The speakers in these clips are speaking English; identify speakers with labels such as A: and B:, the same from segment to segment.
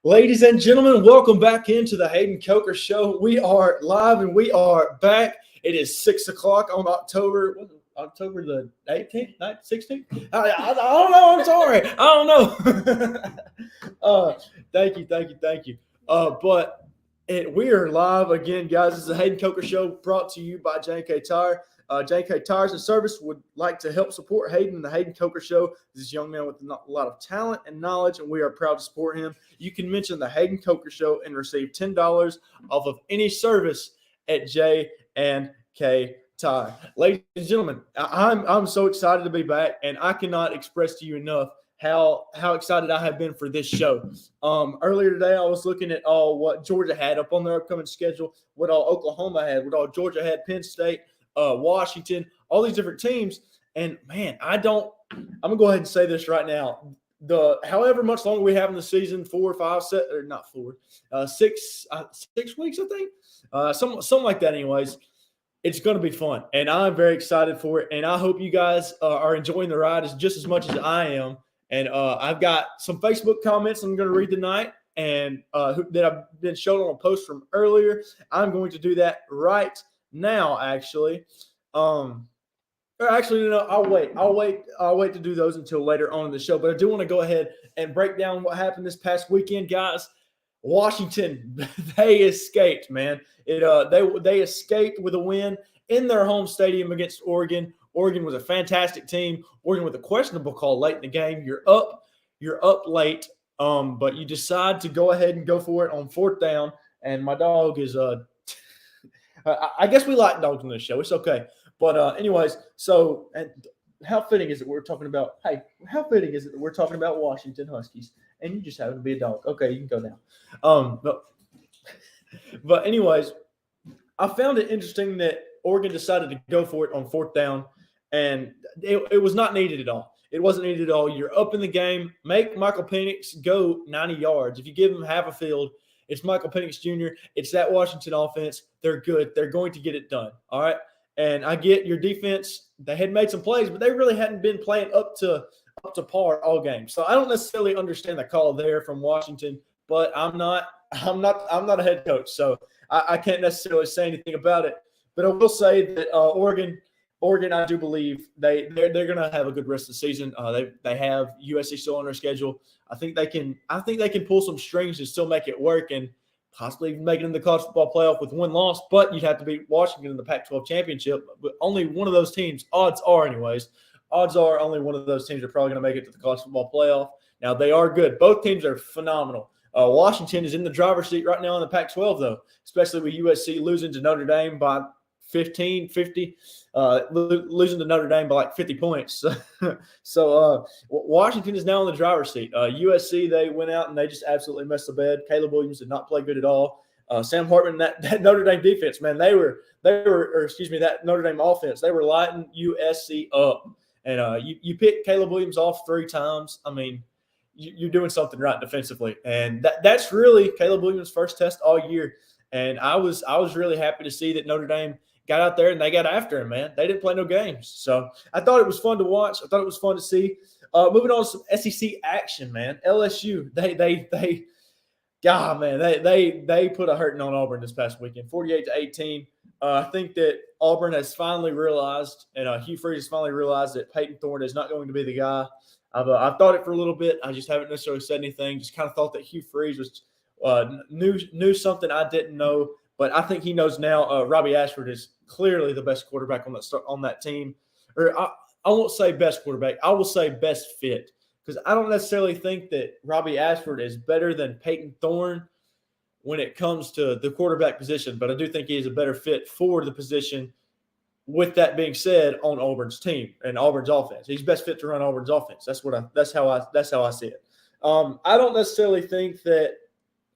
A: Ladies and gentlemen, welcome back into the Hayden Coker Show. We are live and we are back. It is 6 o'clock on October the 18th, 16th? I don't know. I'm sorry. I don't know. Thank you. We are live again, guys. This is the Hayden Coker Show brought to you by J&K Tire. J&K Tires and Service would like to help support Hayden and the Hayden Coker Show. This is a young man with a lot of talent and knowledge, and we are proud to support him. You can mention the Hayden Coker Show and receive $10 off of any service at J&K Tire. Ladies and gentlemen, I'm so excited to be back, and I cannot express to you enough how excited I have been for this show. Earlier today, I was looking at all what Georgia had up on their upcoming schedule, what all Oklahoma had, what all Georgia had, Penn State, Washington, all these different teams. And man, I'm going to go ahead and say this right now. However much longer we have in the season, 6 weeks, I think, something like that. Anyways, it's going to be fun, and I'm very excited for it. And I hope you guys are enjoying the ride just as much as I am. And I've got some Facebook comments I'm going to read tonight, and that I've been shown on a post from earlier. I'm going to do that right now, actually. No, I'll wait to do those until later on in the show. But I do want to go ahead and break down what happened this past weekend, guys. Washington, they escaped, man. They escaped with a win in their home stadium against Oregon. Oregon was a fantastic team. Oregon with a questionable call late in the game. You're up late, but you decide to go ahead and go for it on fourth down. And my dog is I guess we like dogs on this show. It's okay. But anyways, so how fitting is it we're talking about? Hey, how fitting is it that we're talking about Washington Huskies, and you just happen to be a dog? Okay, you can go now. But anyways, I found it interesting that Oregon decided to go for it on fourth down, and it was not needed at all. It wasn't needed at all. You're up in the game. Make Michael Penix go 90 yards. If you give him half a field, it's Michael Penix Jr. It's that Washington offense. They're good. They're going to get it done. All right. And I get your defense. They had made some plays, but they really hadn't been playing up to par all game. So I don't necessarily understand the call there from Washington, but I'm not a head coach, so I can't necessarily say anything about it. But I will say that Oregon, I do believe they're going to have a good rest of the season. They have USC still on their schedule. I think they can pull some strings and still make it work and possibly even make it in the college football playoff with one loss. But you'd have to beat Washington in the Pac-12 championship. But only one of those teams, odds are only one of those teams are probably going to make it to the college football playoff. Now they are good. Both teams are phenomenal. Washington is in the driver's seat right now in the Pac-12 though, especially with USC losing to Notre Dame by 50, losing to Notre Dame by like 50 points. So Washington is now in the driver's seat. USC, they went out and they just absolutely messed the bed. Caleb Williams did not play good at all. Sam Hartman, that Notre Dame defense, man, that Notre Dame offense, they were lighting USC up. And you pick Caleb Williams off 3 times. I mean, you're doing something right defensively. And that's really Caleb Williams' first test all year. And I was really happy to see that Notre Dame got out there and they got after him, man. They didn't play no games. So I thought it was fun to watch. I thought it was fun to see. Moving on to some SEC action, man. LSU, they put a hurting on Auburn this past weekend, 48-18. I think that Auburn has finally realized, and Hugh Freeze has finally realized that Peyton Thorne is not going to be the guy. I've thought it for a little bit. I just haven't necessarily said anything. Just kind of thought that Hugh Freeze was knew something I didn't know. But I think he knows now. Robbie Ashford is clearly the best quarterback on that team. Or I won't say best quarterback. I will say best fit, because I don't necessarily think that Robbie Ashford is better than Peyton Thorne when it comes to the quarterback position. But I do think he is a better fit for the position. With that being said, on Auburn's team and Auburn's offense, he's best fit to run Auburn's offense. That's how I see it. I don't necessarily think that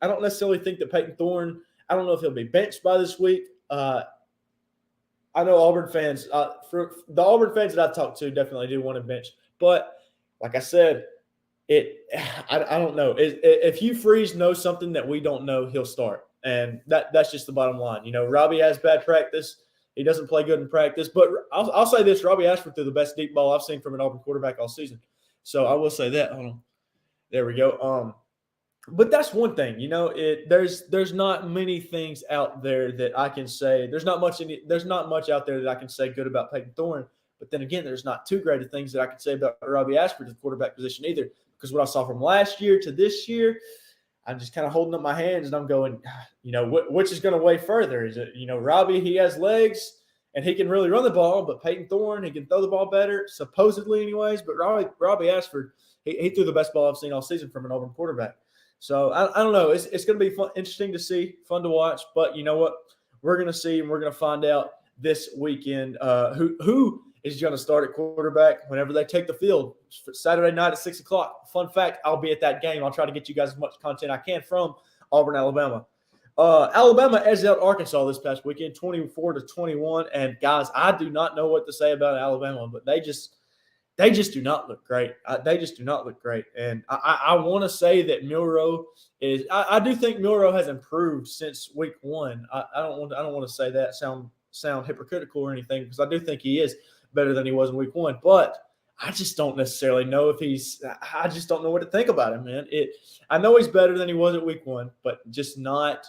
A: Peyton Thorne. I don't know if he'll be benched by this week. I know Auburn fans, for the Auburn fans that I talked to, definitely do want him benched. But like I said, I don't know. If Hugh Freeze knows something that we don't know, he'll start, and that's just the bottom line. You know, Robbie has bad practice. He doesn't play good in practice. But I'll say this: Robbie Ashford threw the best deep ball I've seen from an Auburn quarterback all season. So I will say that. Hold on. There we go. But that's one thing, there's not many things out there that I can say. There's not much out there that I can say good about Peyton Thorne. But then again, there's not too great of things that I can say about Robbie Ashford at the quarterback position either. Because what I saw from last year to this year, I'm just kind of holding up my hands and I'm going, which is going to weigh further? Is it, Robbie, he has legs and he can really run the ball, but Peyton Thorne, he can throw the ball better, supposedly anyways. But Robbie Ashford, he threw the best ball I've seen all season from an Auburn quarterback. So I don't know. It's going to be interesting to see, fun to watch. But you know what? We're going to see, and we're going to find out this weekend who is going to start at quarterback whenever they take the field. Saturday night at 6 o'clock. Fun fact, I'll be at that game. I'll try to get you guys as much content I can from Auburn, Alabama. Alabama edged out Arkansas this past weekend, 24-21. And guys, I do not know what to say about Alabama, but they just do not look great. They just do not look great. And I want to say that Milroe is. I do think Milroe has improved since week one. I don't want to say that sound hypocritical or anything, because I do think he is better than he was in week one. But I just don't necessarily know if he's. I just don't know what to think about him, man. I know he's better than he was at week one, but just not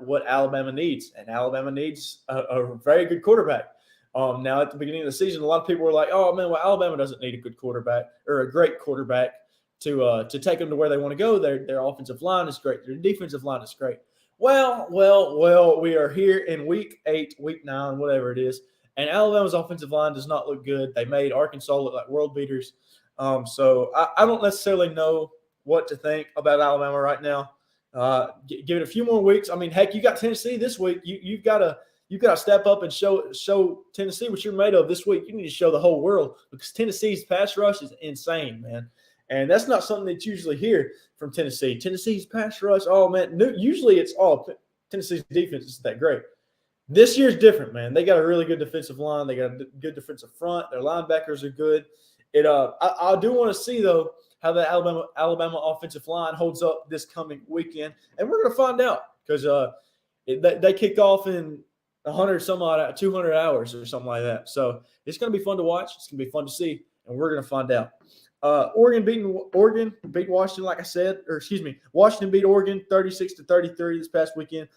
A: what Alabama needs. And Alabama needs a very good quarterback. Now, at the beginning of the season, a lot of people were like, "Oh man, well, Alabama doesn't need a good quarterback or a great quarterback to take them to where they want to go. Their offensive line is great. Their defensive line is great." Well, we are here in week 8, week 9, whatever it is, and Alabama's offensive line does not look good. They made Arkansas look like world beaters. So I don't necessarily know what to think about Alabama right now. Give it a few more weeks. I mean, heck, you got Tennessee this week. You've got to step up and show Tennessee what you're made of this week. You need to show the whole world, because Tennessee's pass rush is insane, man. And that's not something that you usually hear from Tennessee. Tennessee's pass rush, oh, man. Usually it's Tennessee's defense isn't that great. This year's different, man. They got a really good defensive line. They got a good defensive front. Their linebackers are good. I do want to see, though, how the Alabama offensive line holds up this coming weekend. And we're going to find out, because they kick off in 200 hours or something like that. So it's going to be fun to watch. It's going to be fun to see, and we're going to find out. Oregon beat Washington, like I said, Washington beat Oregon 36-33 this past weekend.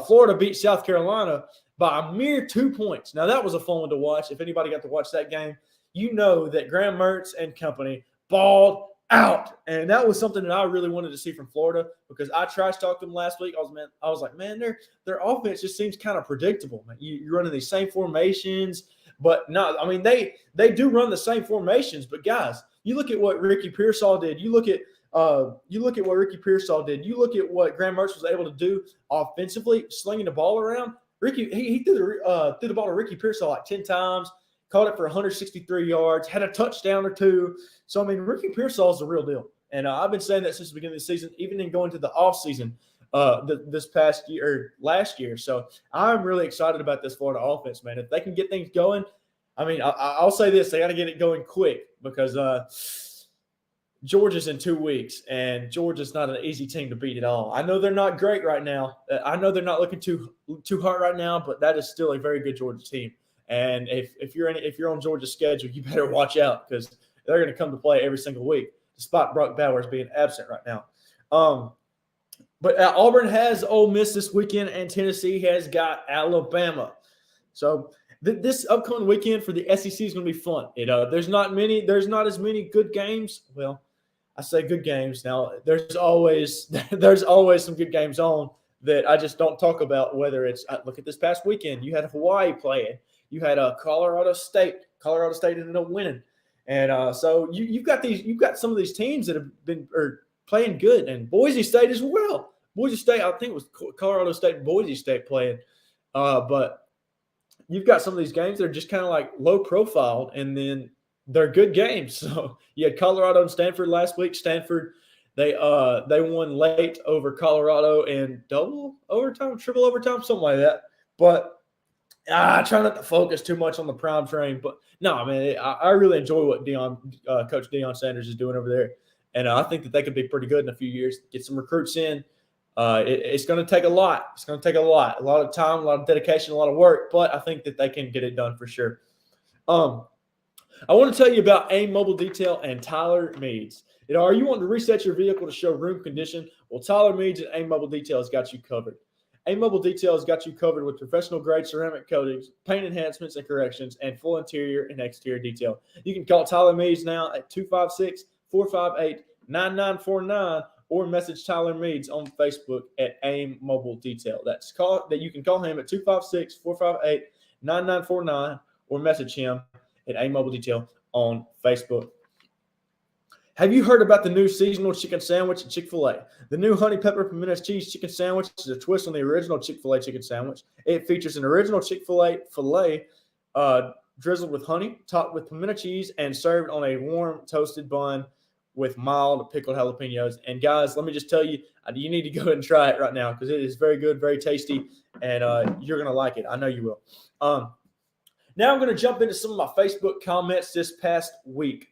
A: Florida beat South Carolina by a mere 2 points. Now, that was a fun one to watch. If anybody got to watch that game, you know that Graham Mertz and company balled out. And that was something that I really wanted to see from Florida, because I trash talked them last week. I was like, man, their offense just seems kind of predictable, man. You're running these same formations, but not. I mean, they do run the same formations, but guys, you look at what Ricky Pearsall did. You look at what Ricky Pearsall did. You look at what Graham Mertz was able to do offensively, slinging the ball around. Ricky, he threw the ball to Ricky Pearsall like 10 times. Caught it for 163 yards, had a touchdown or two. So, I mean, Ricky Pearsall is the real deal. And I've been saying that since the beginning of the season, even in going to the offseason this past year or last year. So, I'm really excited about this Florida offense, man. If they can get things going, I mean, I'll say this. They got to get it going quick, because Georgia's in 2 weeks, and Georgia's not an easy team to beat at all. I know they're not great right now. I know they're not looking too hard right now, but that is still a very good Georgia team. And if you're on Georgia's schedule, you better watch out, because they're going to come to play every single week, despite Brock Bowers being absent right now. But Auburn has Ole Miss this weekend, and Tennessee has got Alabama. So this upcoming weekend for the SEC is going to be fun. There's not as many good games. Well, I say good games. Now there's always some good games on that I just don't talk about. Whether it's look at this past weekend, you had Hawaii playing. You had Colorado State. Colorado State ended up winning, and so you've got some of these teams that have been playing good, and Boise State as well. Boise State, I think it was Colorado State and Boise State playing, but you've got some of these games that are just kind of like low profile, and then they're good games. So you had Colorado and Stanford last week. Stanford, they won late over Colorado in double overtime, triple overtime, something like that. But I try not to focus too much on the prime train, but no, I mean, I really enjoy what Coach Deion Sanders is doing over there, and I think that they could be pretty good in a few years. Get some recruits in. It's going to take a lot. It's going to take a lot of time, a lot of dedication, a lot of work, but I think that they can get it done for sure. I want to tell you about AIM Mobile Detail and Tyler Meads. Are you wanting to reset your vehicle to show room condition? Well, Tyler Meads and AIM Mobile Detail has got you covered. AIM Mobile Detail has got you covered with professional grade ceramic coatings, paint enhancements and corrections, and full interior and exterior detail. You can call Tyler Meads now at 256-458-9949 or message Tyler Meads on Facebook at AIM Mobile Detail. You can call him at 256-458-9949 or message him at AIM Mobile Detail on Facebook. Have you heard about the new seasonal chicken sandwich at Chick-fil-A? The new honey pepper pimento cheese chicken sandwich is a twist on the original Chick-fil-A chicken sandwich. It features an original Chick-fil-A filet drizzled with honey, topped with pimento cheese, and served on a warm toasted bun with mild pickled jalapenos. And guys, let me just tell you, you need to go ahead and try it right now because it is very good, very tasty, and you're going to like it. I know you will. Now I'm going to jump into some of my Facebook comments this past week.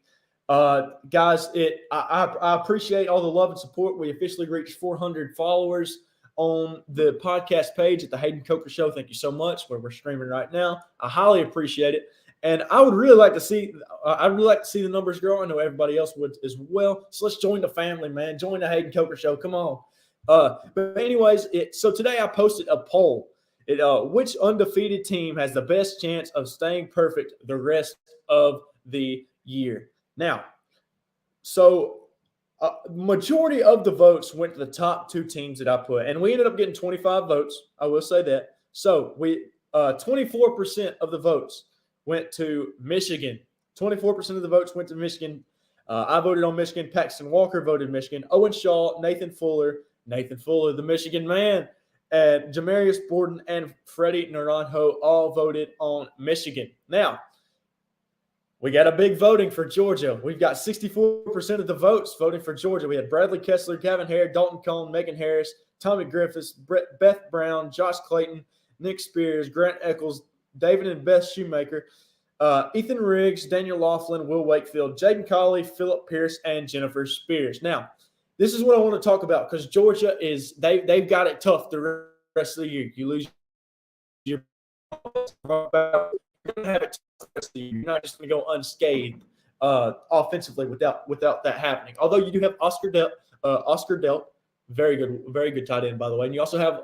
A: Guys, I appreciate all the love and support. We officially reached 400 followers on the podcast page at the Hayden Coker Show. Thank you so much. Where we're streaming right now, I highly appreciate it, and I would really like to see. I'd really like to see the numbers grow. I know everybody else would as well. So let's join the family, man. Join the Hayden Coker Show. Come on. But anyways, so today I posted a poll. Which undefeated team has the best chance of staying perfect the rest of the year? Now, so majority of the votes went to the top two teams that I put, and we ended up getting 25 votes. I will say that. So 24% of the votes went to Michigan. 24% of the votes went to Michigan. I voted on Michigan. Paxton Walker voted Michigan. Owen Shaw, Nathan Fuller, the Michigan man, and Jamarius Borden and Freddie Naranjo all voted on Michigan. Now, we got a big voting for Georgia. We've got 64% of the votes voting for Georgia. We had Bradley Kessler, Gavin Hare, Dalton Cohn, Megan Harris, Tommy Griffiths, Beth Brown, Josh Clayton, Nick Spears, Grant Eccles, David and Beth Shoemaker, Ethan Riggs, Daniel Laughlin, Will Wakefield, Jaden Colley, Philip Pierce, and Jennifer Spears. Now, this is what I want to talk about because Georgia they've got it tough the rest of the year. You lose your you're going to have it tough the rest of the year. You're not just going to go unscathed offensively without that happening. Although you do have Oscar Delp, very good tight end, by the way. And you also have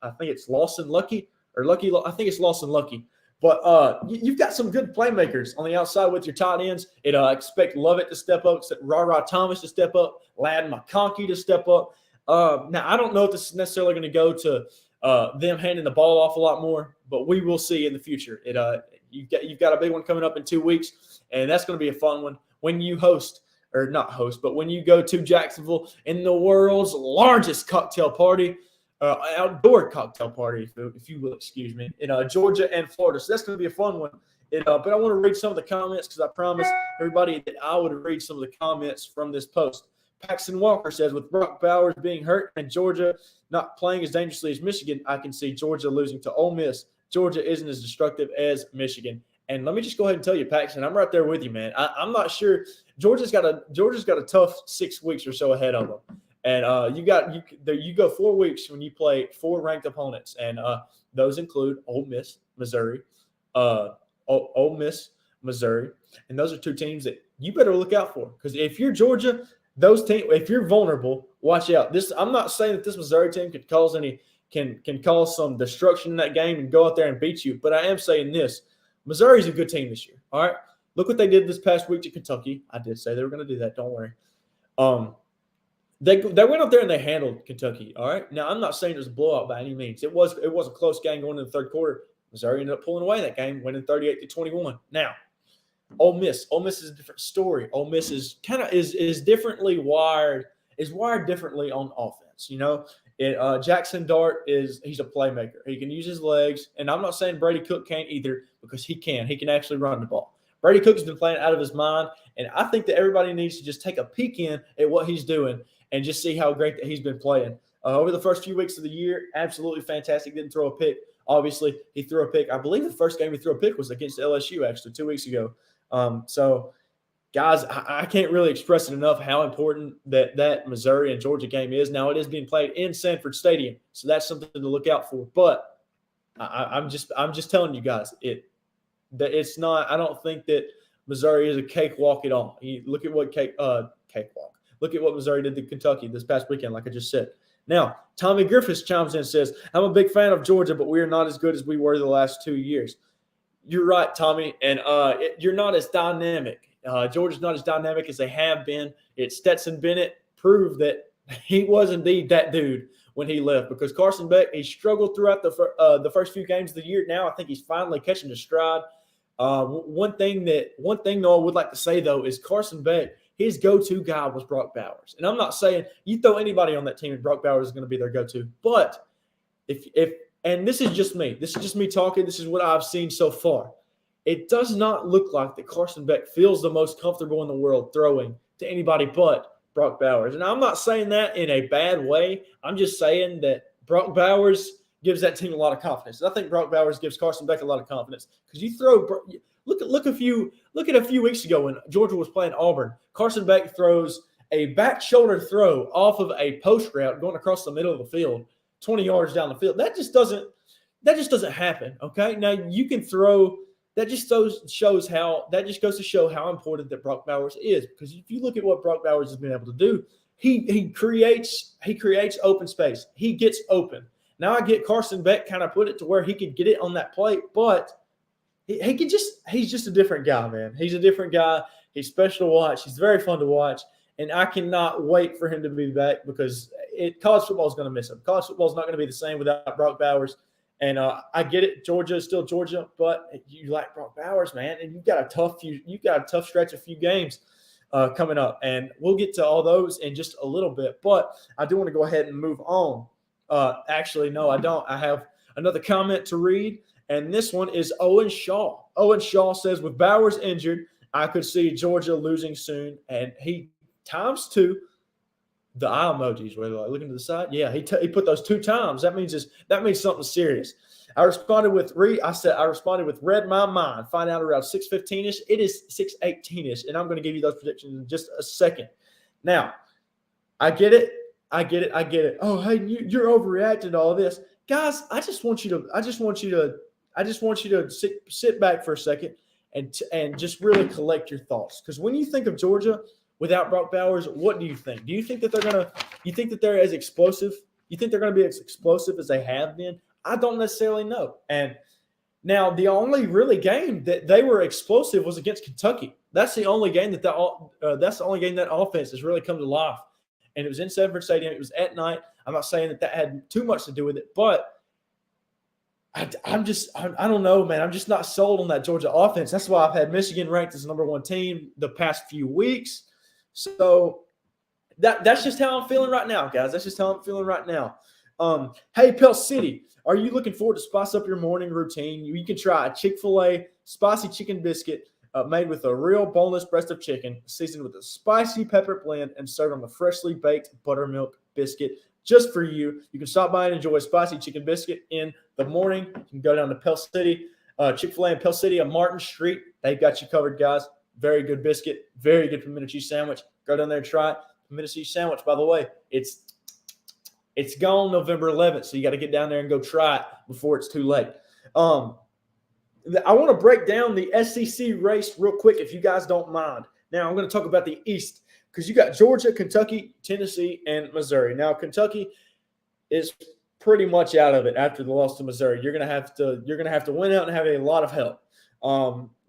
A: I think it's Lawson Lucky or Lucky. I think it's Lawson Lucky. But you've got some good playmakers on the outside with your tight ends. I expect Lovett to step up, Ra Thomas to step up, Ladd McConkey to step up. Now, I don't know if this is necessarily going to go to them handing the ball off a lot more, but we will see in the future. You've got a big one coming up in 2 weeks, and that's going to be a fun one when you but when you go to Jacksonville in the world's largest cocktail party. Outdoor cocktail party, if you will excuse me, in Georgia and Florida. So that's going to be a fun one. But I want to read some of the comments because I promised everybody that I would read some of the comments from this post. Paxton Walker says, with Brock Bowers being hurt and Georgia not playing as dangerously as Michigan, I can see Georgia losing to Ole Miss. Georgia isn't as destructive as Michigan. And let me just go ahead and tell you, Paxton, I'm right there with you, man. I'm not sure. Georgia's got a tough 6 weeks or so ahead of them. And you go 4 weeks when you play 4 ranked opponents, and those include Ole Miss, Missouri, and those are 2 teams that you better look out for. Because if you're Georgia, if you're vulnerable, watch out. I'm not saying that this Missouri team can cause some destruction in that game and go out there and beat you, but I am saying this: Missouri's a good team this year. All right, look what they did this past week to Kentucky. I did say they were going to do that. Don't worry. They went up there and they handled Kentucky. All right. Now, I'm not saying it was a blowout by any means. It was a close game going into the third quarter. Missouri ended up pulling away that game, winning 38-21. Now, Ole Miss is a different story. Ole Miss is differently wired. Is wired differently on offense. Jackson Dart he's a playmaker. He can use his legs, and I'm not saying Brady Cook can't either because he can. He can actually run the ball. Brady Cook has been playing out of his mind, and I think that everybody needs to just take a peek in at what he's doing and just see how great that he's been playing. Over the first few weeks of the year, absolutely fantastic. Didn't throw a pick. Obviously, he threw a pick. I believe the first game he threw a pick was against LSU, actually, 2 weeks ago. So, guys, I can't really express it enough how important that Missouri and Georgia game is. Now, it is being played in Sanford Stadium, so that's something to look out for. But I'm just telling you guys, it's not. I don't think that Missouri is a cakewalk at all. Look at what cakewalk. Look at what Missouri did to Kentucky this past weekend, like I just said. Now, Tommy Griffiths chimes in and says, I'm a big fan of Georgia, but we are not as good as we were the last 2 years. You're right, Tommy, and you're not as dynamic. Georgia's not as dynamic as they have been. Stetson Bennett proved that he was indeed that dude when he left, because Carson Beck, he struggled throughout the first few games of the year. Now I think he's finally catching his stride. One thing though I would like to say though is Carson Beck, his go-to guy was Brock Bowers. And I'm not saying you throw anybody on that team and Brock Bowers is going to be their go-to. But and this is just me. This is just me talking. This is what I've seen so far. It does not look like that Carson Beck feels the most comfortable in the world throwing to anybody but Brock Bowers. And I'm not saying that in a bad way. I'm just saying that Brock Bowers gives that team a lot of confidence. And I think Brock Bowers gives Carson Beck a lot of confidence, because you throw look at a few weeks ago when Georgia was playing Auburn. Carson Beck throws a back shoulder throw off of a post route going across the middle of the field, 20 yards down the field. That just doesn't happen. Okay, now you can throw. That just goes to show how important that Brock Bowers is, because if you look at what Brock Bowers has been able to do, he creates open space. He gets open. Now I get Carson Beck kind of put it to where he could get it on that plate, but he's just a different guy, man. He's a different guy. He's special to watch. He's very fun to watch, and I cannot wait for him to be back, because college football is going to miss him. College football is not going to be the same without Brock Bowers. And I get it, Georgia is still Georgia, but you like Brock Bowers, man, and you've got a tough stretch of few games coming up, and we'll get to all those in just a little bit. But I do want to go ahead and move on. Actually, no, I don't. I have another comment to read, and this one is Owen Shaw. Owen Shaw says, with Bowers injured, I could see Georgia losing soon, and he times two. The eye emojis, where they're like looking to the side. Yeah, he put those 2 times. That means something serious. I responded with read my mind. Find out around 6:15ish. It is 6:18ish, and I'm going to give you those predictions in just a second. Now, I get it. Oh, hey, you're overreacting to all this, guys. I just want you to sit back for a second and just really collect your thoughts, because when you think of Georgia without Brock Bowers, what do you think? Do you think that they're as explosive? You think they're going to be as explosive as they have been? I don't necessarily know. And now the only really game that they were explosive was against Kentucky. That's the only game that offense has really come to life. And it was in Sanford Stadium. It was at night. I'm not saying that had too much to do with it, but I don't know, man. I'm just not sold on that Georgia offense. That's why I've had Michigan ranked as the #1 team the past few weeks. So that's just how I'm feeling right now, guys. That's just how I'm feeling right now. Hey, Pell City, are you looking forward to spice up your morning routine? You can try a Chick-fil-A spicy chicken biscuit made with a real boneless breast of chicken, seasoned with a spicy pepper blend, and served on a freshly baked buttermilk biscuit just for you. You can stop by and enjoy a spicy chicken biscuit in the morning. You can go down to Pell City, Chick-fil-A in Pell City on Martin Street. They've got you covered, guys. Very good biscuit. Very good pimento cheese sandwich. Go down there and try it. Pimento cheese sandwich, by the way, it's gone November 11th, so you got to get down there and go try it before it's too late. I want to break down the SEC race real quick, if you guys don't mind. Now, I'm going to talk about the East, because you got Georgia, Kentucky, Tennessee, and Missouri. Now, Kentucky is pretty much out of it after the loss to Missouri. You're going to have to win out and have a lot of help.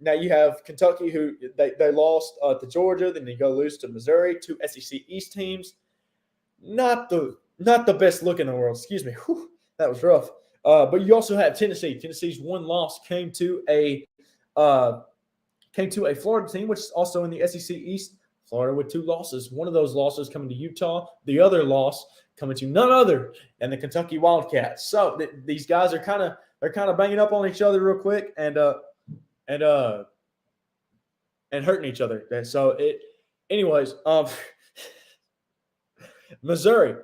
A: Now you have Kentucky, who they lost to Georgia, then they go lose to Missouri, 2 SEC East teams. Not the best look in the world. Excuse me. Whew, that was rough. But you also have Tennessee. Tennessee's one loss came to a Florida team, which is also in the SEC East. Florida with 2 losses. One of those losses coming to Utah. The other loss coming to none other than the Kentucky Wildcats. So these guys are kind of banging up on each other real quick and hurting each other. And so anyways, Missouri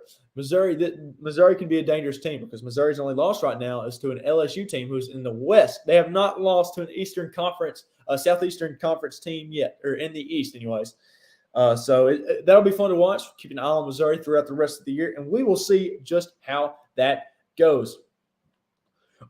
A: can be a dangerous team, because Missouri's only loss right now is to an LSU team who's in the West. They have not lost to an Eastern Conference, Southeastern Conference team yet, or in the East anyways. So that'll be fun to watch. Keep an eye on Missouri throughout the rest of the year, and we will see just how that goes.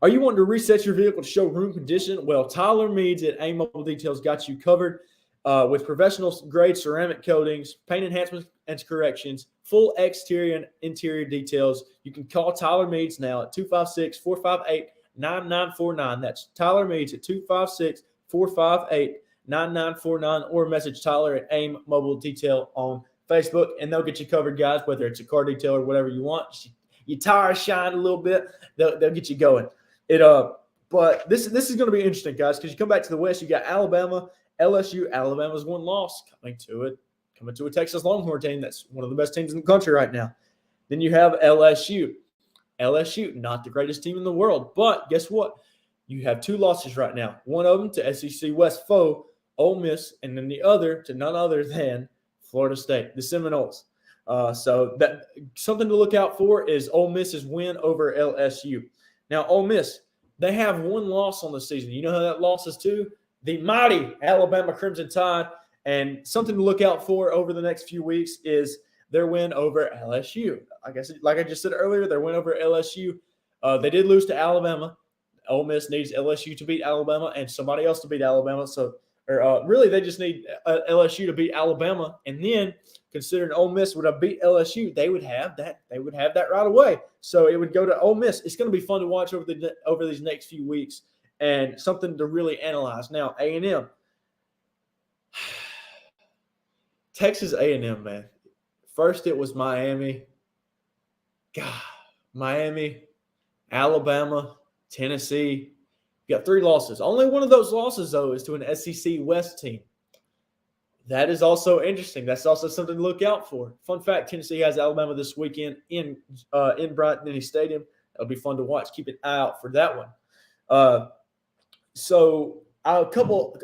A: Are you wanting to reset your vehicle to show room condition? Well, Tyler Meads at A Mobile Details got you covered. with professional grade ceramic coatings, paint enhancements and corrections, full exterior and interior details. You can call Tyler Meads now at 256-458-9949. That's Tyler Meads at 256-458-9949, or message Tyler at AIM Mobile Detail on Facebook, and they'll get you covered, guys, whether it's a car detail or whatever you want. Your tires shine a little bit, they'll get you going. But this is going to be interesting, guys, because you come back to the West, you got Alabama, LSU. Alabama's one loss coming to a Texas Longhorn team that's one of the best teams in the country right now. Then you have LSU. LSU, not the greatest team in the world, but guess what? You have two losses right now. One of them to SEC West foe, Ole Miss, and then the other to none other than Florida State, the Seminoles. So that something to look out for is Ole Miss's win over LSU. Now, Ole Miss, they have one loss on the season. You know who that loss is to? The mighty Alabama Crimson Tide. And something to look out for over the next few weeks is their win over LSU. Like I just said earlier, their win over LSU. They did lose to Alabama. Ole Miss needs LSU to beat Alabama and somebody else to beat Alabama. Really, they just need LSU to beat Alabama, and then considering Ole Miss would have beat LSU, they would have that. They would have that right away. So it would go to Ole Miss. It's going to be fun to watch over these next few weeks, and something to really analyze. Now, A&M, Texas A&M, man. First, it was Miami. God, Miami, Alabama, Tennessee. You got 3 losses. Only one of those losses, though, is to an SEC West team. That is also interesting. That's also something to look out for. Fun fact, Tennessee has Alabama this weekend in Bryant-Denny Stadium. It'll be fun to watch. Keep an eye out for that one. So a couple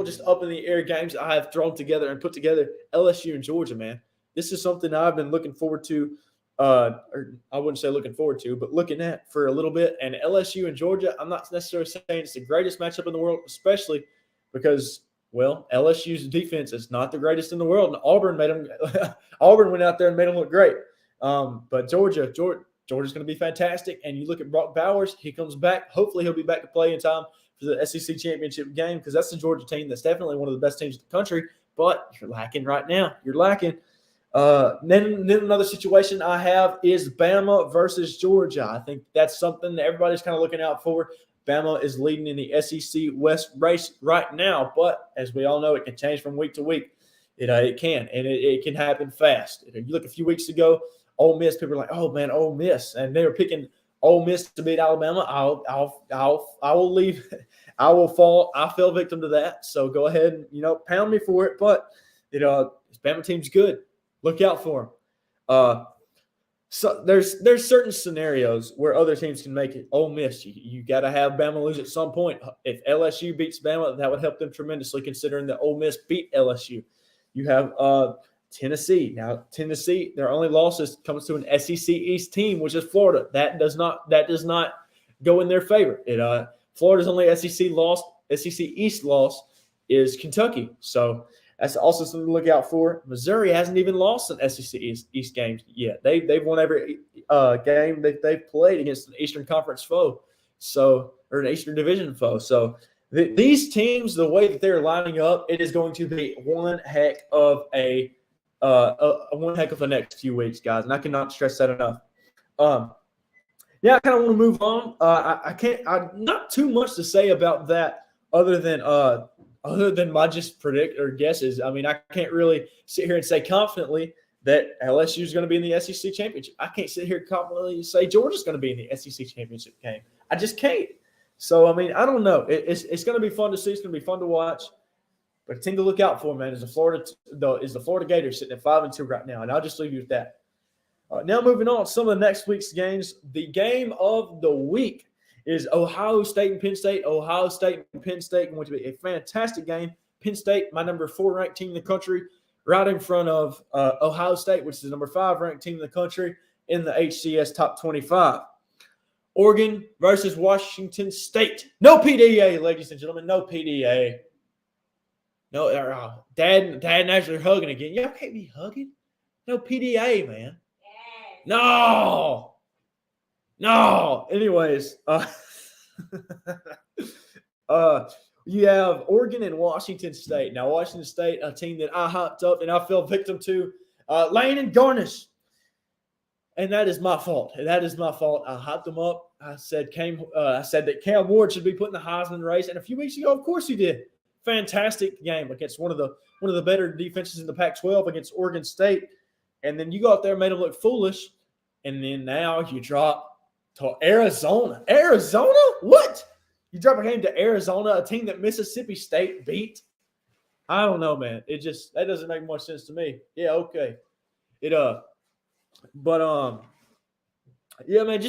A: just up in the air games I have thrown together and put together. LSU and Georgia, man. This is something I've been looking forward to. Or I wouldn't say looking forward to, but looking at for a little bit. And LSU and Georgia, I'm not necessarily saying it's the greatest matchup in the world, especially because, well, LSU's defense is not the greatest in the world, and Auburn went out there and made them look great. But Georgia's going to be fantastic. And you look at Brock Bowers, he comes back. Hopefully, he'll be back to play in time for the SEC championship game, because that's the Georgia team that's definitely one of the best teams in the country. But you're lacking right now. You're lacking. Then another situation I have is Bama versus Georgia. I think that's something that everybody's kind of looking out for. Bama is leading in the SEC West race right now, but as we all know, it can change from week to week. It can, and it can happen fast. You look a few weeks ago, Ole Miss, people were like, "Oh man, Ole Miss," and they were picking Ole Miss to beat Alabama. I will leave. I fell victim to that. So go ahead and pound me for it. But this Bama team's good. Look out for them. So there's certain scenarios where other teams can make it. Ole Miss, you got to have Bama lose at some point. If LSU beats Bama, that would help them tremendously, considering that Ole Miss beat LSU. You have Tennessee. Now Tennessee, their only losses comes to an SEC East team, which is Florida. That does not go in their favor. Florida's only SEC East loss is Kentucky. So that's also something to look out for. Missouri hasn't even lost an SEC East games yet. They've won every game that they've played against an Eastern Conference foe, or an Eastern Division foe. So these teams, the way that they're lining up, it is going to be one heck of a next few weeks, guys, and I cannot stress that enough. I kind of want to move on. Not too much to say about that other than my just predict or guesses. I mean, I can't really sit here and say confidently that LSU is going to be in the SEC championship. I can't sit here confidently and say Georgia's going to be in the SEC championship game. I just can't. So, I mean, I don't know. It's going to be fun to see. It's going to be fun to watch. But a team to look out for, man, is the Florida Gators sitting at 5-2 right now. And I'll just leave you with that. Now moving on, some of the next week's games. The game of the week is Ohio State and Penn State. Ohio State and Penn State going to be a fantastic game. Penn State, my number 4 ranked team in the country, right in front of Ohio State, which is the number 5 ranked team in the country in the HCS Top 25. Oregon versus Washington State. No PDA, ladies and gentlemen. No PDA. No, Dad and Ashley are hugging again. Y'all can't be hugging. No PDA, man. No. Anyways, You have Oregon and Washington State. Now, Washington State, a team that I hyped up and I fell victim to, Lane and Garnish. And that is my fault. That is my fault. I hyped them up. I said that Cam Ward should be put in the Heisman race. And a few weeks ago, of course, he did. Fantastic game against one of the better defenses in the Pac-12 against Oregon State. And then you go out there and made them look foolish. And then now you drop to Arizona. Arizona? What? You drop a game to Arizona, a team that Mississippi State beat? I don't know, man. That doesn't make much sense to me. Yeah, okay. Yeah, man,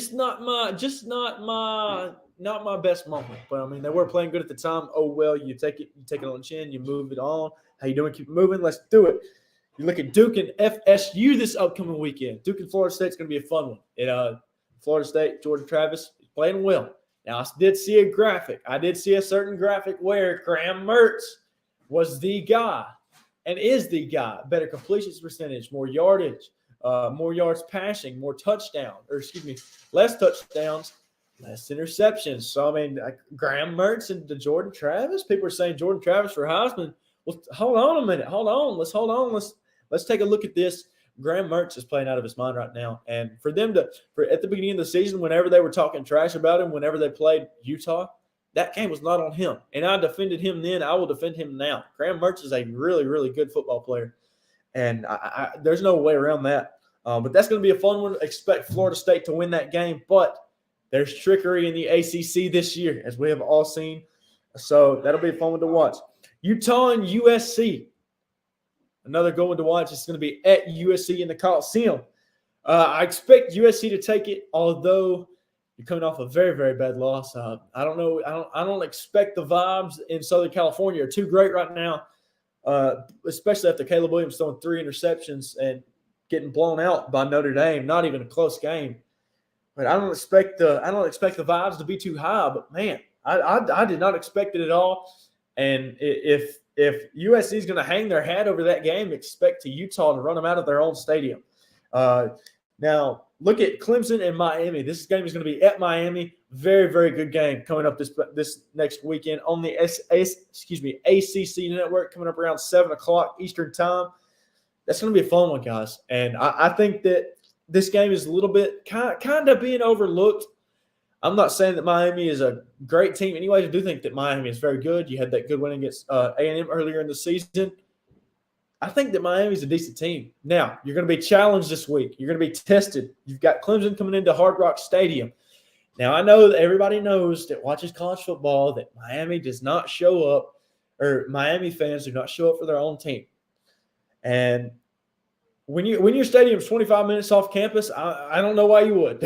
A: not my best moment. But I mean, they were playing good at the time. Oh well, you take it on the chin, you move it on. How you doing? Keep moving. Let's do it. You look at Duke and FSU this upcoming weekend. Duke and Florida State's going to be a fun one. Florida State, Jordan Travis is playing well. Now, I did see a graphic. I did see a certain graphic where Graham Mertz was the guy and is the guy. Better completions percentage, more yardage, more yards passing, less touchdowns, less interceptions. So, I mean, Graham Mertz and Jordan Travis. People are saying Jordan Travis for Heisman. Well, hold on a minute. Hold on. Let's take a look at this. Graham Mertz is playing out of his mind right now. And for them at the beginning of the season, whenever they were talking trash about him, whenever they played Utah, that game was not on him. And I defended him then. I will defend him now. Graham Mertz is a really, really good football player. And there's no way around that. But that's going to be a fun one. Expect Florida State to win that game. But there's trickery in the ACC this year, as we have all seen. So that'll be a fun one to watch. Utah and USC. Another good one to watch is going to be at USC in the Coliseum. I expect USC to take it, although you're coming off a very, very bad loss. I don't know. I don't expect the vibes in Southern California are too great right now, especially after Caleb Williams throwing 3 interceptions and getting blown out by Notre Dame. Not even a close game. But I don't expect the vibes to be too high. But man, I did not expect it at all. And if USC is going to hang their hat over that game, expect Utah to run them out of their own stadium. Now, look at Clemson and Miami. This game is going to be at Miami. Very, very good game coming up this next weekend on the ACC network, coming up around 7 o'clock Eastern time. That's going to be a fun one, guys. And I think that this game is a little bit kind of being overlooked. I'm not saying that Miami is a great team. Anyway, I do think that Miami is very good. You had that good win against A&M earlier in the season. I think that Miami is a decent team. Now, you're going to be challenged this week. You're going to be tested. You've got Clemson coming into Hard Rock Stadium. Now, I know that everybody knows that watches college football that Miami does not show up, or Miami fans do not show up for their own team. And when your stadium's 25 minutes off campus, I don't know why you would.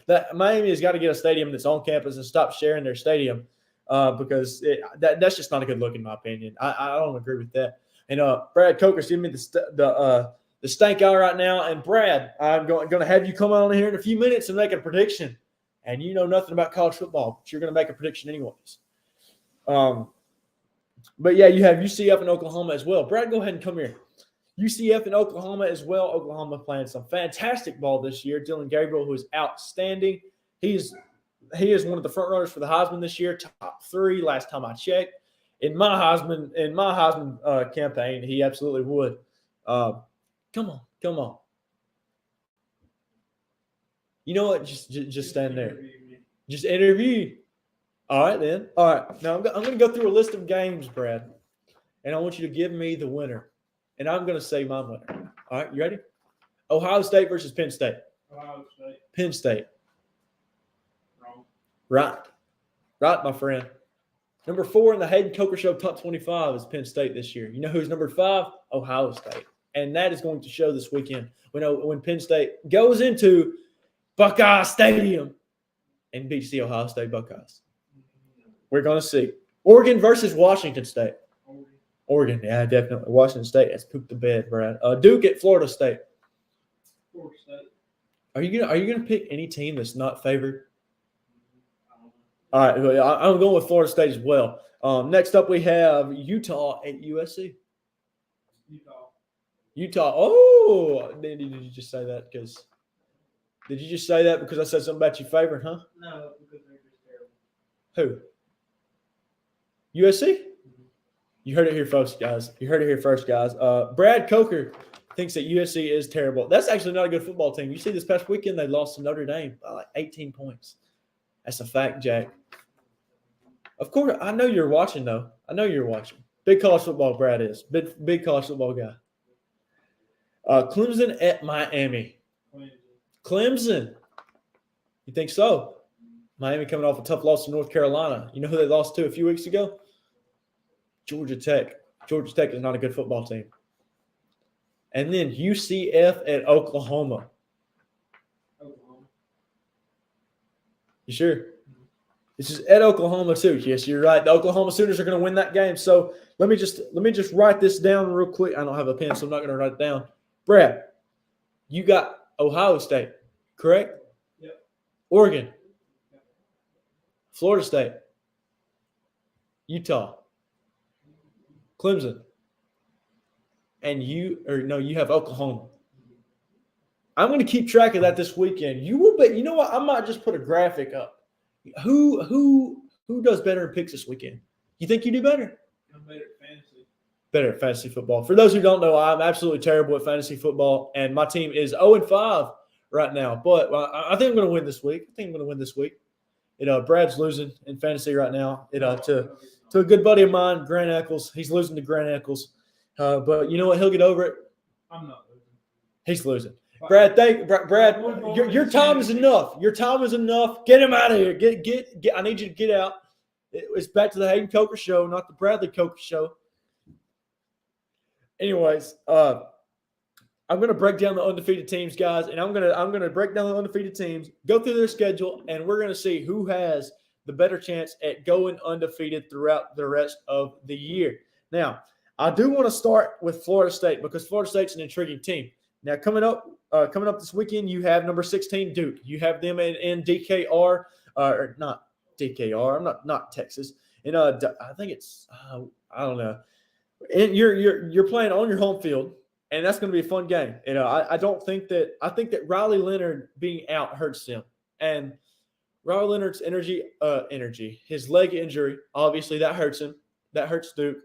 A: That Miami has got to get a stadium that's on campus and stop sharing their stadium because that's just not a good look in my opinion. I don't agree with that. And Brad Coker's giving me the stank eye right now. And Brad, I'm going to have you come on here in a few minutes and make a prediction. And you know nothing about college football, but you're going to make a prediction anyways. But yeah, you have UCF and Oklahoma as well. Brad, go ahead and come here. UCF and Oklahoma as well. Oklahoma playing some fantastic ball this year. Dylan Gabriel, who is outstanding. He is one of the front runners for the Heisman this year, top 3 last time I checked. In my Heisman campaign, he absolutely would. Come on. You know what? Just stand there. Just interview. All right, then. All right. Now I'm going to go through a list of games, Brad, and I want you to give me the winner. And I'm going to say my winner. All right, you ready? Ohio State versus Penn State.
B: Ohio State.
A: Penn State.
B: Wrong.
A: Right, my friend. Number 4 in the Hayden Coker Show Top 25 is Penn State this year. You know who's number 5? Ohio State. And that is going to show this weekend when Penn State goes into Buckeye Stadium and beats the Ohio State Buckeyes. We're going to see. Oregon versus Washington State. Oregon, yeah, definitely. Washington State has pooped the bed, Brad. Duke at Florida State.
B: Florida State.
A: Are you gonna pick any team that's not favored? All right, I'm going with Florida State as well. Next up, we have Utah at USC. Utah. Oh, did you just say that because? Did you just say that because I said something about your favorite, huh?
B: No, because they're just terrible.
A: Who? USC? You heard it here first, guys. Brad Coker thinks that USC is terrible. That's actually not a good football team. You see this past weekend, they lost to Notre Dame by like 18 points. That's a fact, Jack. Of course, I know you're watching, though. I know you're watching. Big college football, Brad is. Big college football guy. Clemson at Miami. Clemson. You think so? Miami coming off a tough loss to North Carolina. You know who they lost to a few weeks ago? Georgia Tech. Georgia Tech is not a good football team. And then UCF at Oklahoma. You sure? This is at Oklahoma too. Yes, you're right. The Oklahoma Sooners are going to win that game. So let me just write this down real quick. I don't have a pen, so I'm not going to write it down. Brad, you got Ohio State, correct?
B: Yep.
A: Oregon, Florida State, Utah, Clemson, and you have Oklahoma. I'm going to keep track of that this weekend. You will bet. You know what? I might just put a graphic up. Who does better in picks this weekend? You think you do better?
B: I'm better at fantasy.
A: Better at fantasy football. For those who don't know, I'm absolutely terrible at fantasy football, and my team is 0-5 right now. But I think I'm going to win this week. Brad's losing in fantasy right now. To a good buddy of mine, Grant Eccles. He's losing to Grant Eccles. But you know what? He'll get over it.
B: I'm not losing.
A: He's losing. Brad, your time is enough. Your time is enough. Get him out of here. Get. I need you to get out. It's back to the Hayden Coker show, not the Bradley Coker show. Anyways, I'm going to break down the undefeated teams, guys, and I'm going to break down the undefeated teams, go through their schedule, and we're going to see who has the better chance at going undefeated throughout the rest of the year. Now, I do want to start with Florida State because Florida State's an intriguing team. Now, coming up this weekend, you have number 16 Duke. You have them in DKR, or not DKR. I'm not Texas. And I think it's I don't know. And you're playing on your home field, and that's going to be a fun game. I think that Riley Leonard being out hurts them, and Riley Leonard's his leg injury, obviously that hurts him. That hurts Duke.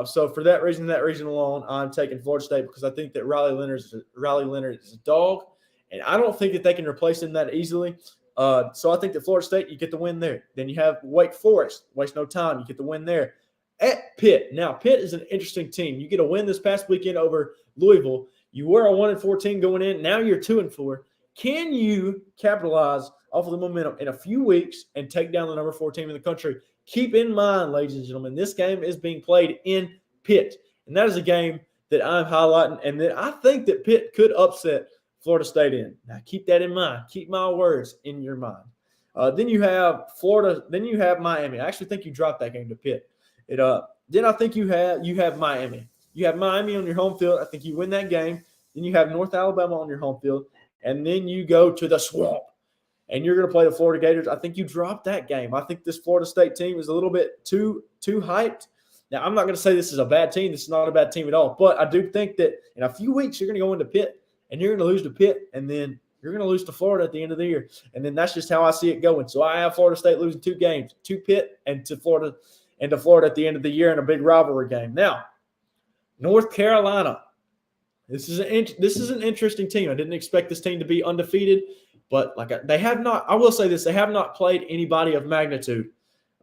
A: So for that reason alone, I'm taking Florida State because I think that Riley Leonard is a dog, and I don't think that they can replace him that easily. So I think that Florida State, you get the win there. Then you have Wake Forest, waste no time, you get the win there. At Pitt. Now, Pitt is an interesting team. You get a win this past weekend over Louisville. You were a 1-14 going in. Now you're 2-4. Can you capitalize off of the momentum in a few weeks and take down the number 4 team in the country? Keep in mind, ladies and gentlemen, this game is being played in Pitt. And that is a game that I'm highlighting and that I think that Pitt could upset Florida State in. Now, keep that in mind. Keep my words in your mind. Then you have Florida. Then you have Miami. I actually think you dropped that game to Pitt. Then I think you have Miami. You have Miami on your home field. I think you win that game. Then you have North Alabama on your home field. And then you go to the Swamp. And you're going to play the Florida Gators. I think you dropped that game. I think this Florida State team is a little bit too hyped. Now, I'm not going to say this is a bad team. This is not a bad team at all. But I do think that in a few weeks, you're going to go into Pitt, and you're going to lose to Pitt, and then you're going to lose to Florida at the end of the year. And then that's just how I see it going. So I have Florida State losing 2 games, to Pitt and to Florida at the end of the year in a big rivalry game. Now, North Carolina. This is an interesting team. I didn't expect this team to be undefeated. But they have not – I will say this. They have not played anybody of magnitude.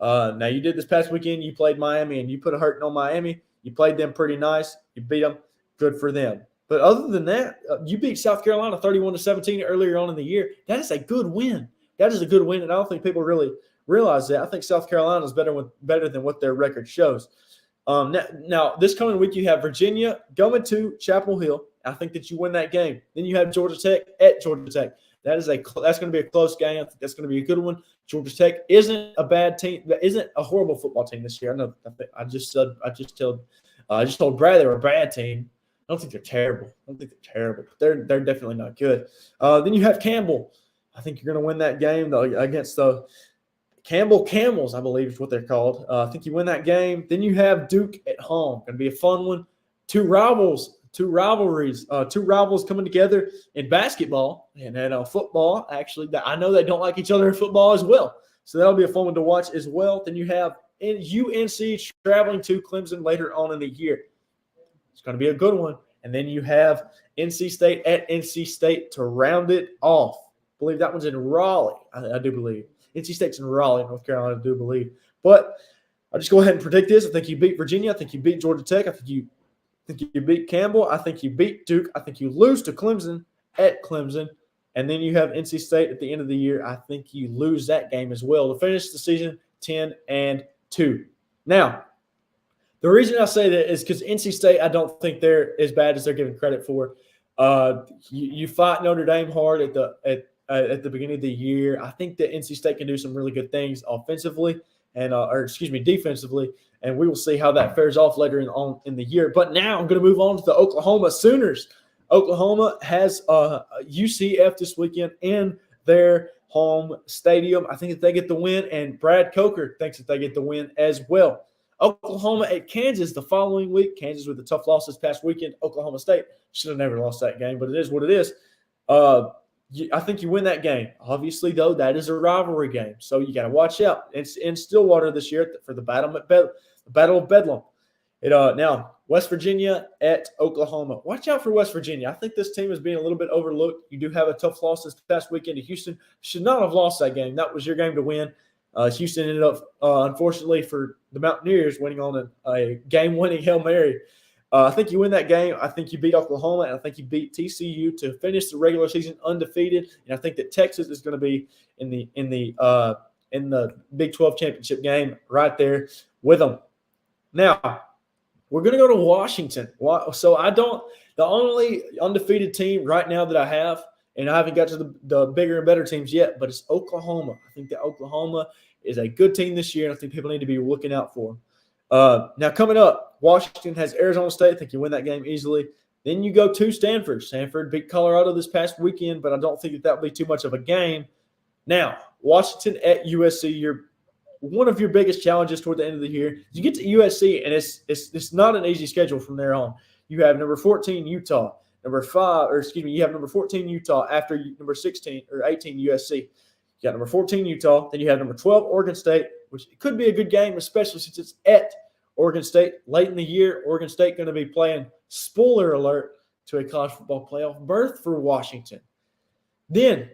A: Now, you did this past weekend. You played Miami, and you put a hurting on Miami. You played them pretty nice. You beat them. Good for them. But other than that, you beat South Carolina 31-17 earlier on in the year. That is a good win. That is a good win, and I don't think people really realize that. I think South Carolina is better than what their record shows. Now, this coming week, you have Virginia going to Chapel Hill. I think that you win that game. Then you have Georgia Tech at Georgia Tech. That's going to be a close game. I think that's going to be a good one. Georgia Tech isn't a bad team. Isn't a horrible football team this year. I know. I just told Brad they're a bad team. I don't think they're terrible. They're definitely not good. Then you have Campbell. I think you're going to win that game against the Campbell Camels, I believe is what they're called. I think you win that game. Then you have Duke at home. Going to be a fun one. Two rivalries coming together in basketball and in football. Actually, I know they don't like each other in football as well. So that'll be a fun one to watch as well. Then you have UNC traveling to Clemson later on in the year. It's going to be a good one. And then you have NC State at NC State to round it off. I believe that one's in Raleigh. I do believe. NC State's in Raleigh, North Carolina, I do believe. But I'll just go ahead and predict this. I think you beat Virginia. I think you beat Georgia Tech. I think you beat Campbell. I think you beat Duke. I think you lose to Clemson at Clemson. And then you have NC State at the end of the year. I think you lose that game as well to finish the season 10-2. Now, the reason I say that is because NC State, I don't think they're as bad as they're given credit for. You fight Notre Dame hard at the beginning of the year. I think that NC State can do some really good things offensively defensively, and we will see how that fares off later in the year. But now I'm going to move on to the Oklahoma Sooners. Oklahoma has UCF this weekend in their home stadium. I think that they get the win, and Brad Coker thinks that they get the win as well. Oklahoma at Kansas the following week. Kansas with a tough loss this past weekend. Oklahoma State should have never lost that game, but it is what it is. I think you win that game. Obviously, though, that is a rivalry game, so you got to watch out. It's in Stillwater this year for the Battle of Bedlam. Now, West Virginia at Oklahoma. Watch out for West Virginia. I think this team is being a little bit overlooked. You do have a tough loss this past weekend to Houston. Should not have lost that game. That was your game to win. Houston ended up, unfortunately for the Mountaineers, winning on a game-winning Hail Mary. I think you win that game. I think you beat Oklahoma, and I think you beat TCU to finish the regular season undefeated. And I think that Texas is going to be in the Big 12 championship game right there with them. Now, we're going to go to Washington. So the only undefeated team right now that I have, and I haven't got to the bigger and better teams yet, but it's Oklahoma. I think that Oklahoma is a good team this year, and I think people need to be looking out for them. Now, coming up, Washington has Arizona State. I think you win that game easily. Then you go to Stanford. Stanford beat Colorado this past weekend, but I don't think that will be too much of a game. Now, Washington at USC, one of your biggest challenges toward the end of the year. You get to USC, and it's not an easy schedule from there on. You have number 14 Utah, you have number 14 Utah after number 16 or 18 USC. You got number 14 Utah, then you have number 12 Oregon State, which could be a good game, especially since it's at Oregon State late in the year. Oregon State going to be playing, spoiler alert, to a college football playoff berth for Washington. Then,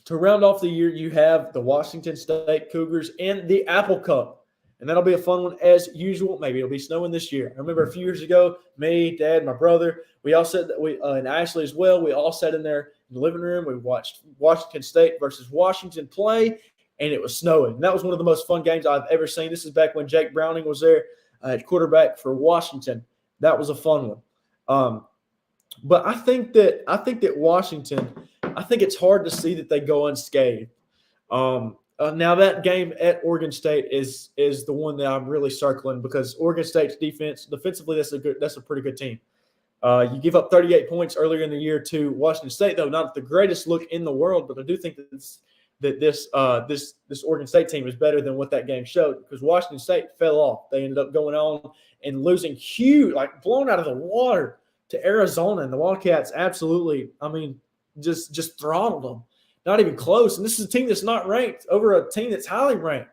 A: to round off the year, you have the Washington State Cougars in the Apple Cup. And that'll be a fun one as usual. Maybe it'll be snowing this year. I remember a few years ago, me, Dad, my brother, we all sat, and Ashley as well, we all sat in there in the living room. We watched Washington State versus Washington play, and it was snowing. And that was one of the most fun games I've ever seen. This is back when Jake Browning was there at quarterback for Washington. That was a fun one. But I think that Washington, I think it's hard to see that they go unscathed. Now that game at Oregon State is the one that I'm really circling because Oregon State's defensively, that's a pretty good team. You give up 38 points earlier in the year to Washington State, though not the greatest look in the world, but I do think that this Oregon State team is better than what that game showed because Washington State fell off. They ended up going on and losing huge, like blown out of the water to Arizona, and the Wildcats absolutely, just throttled them. Not even close. And this is a team that's not ranked over a team that's highly ranked.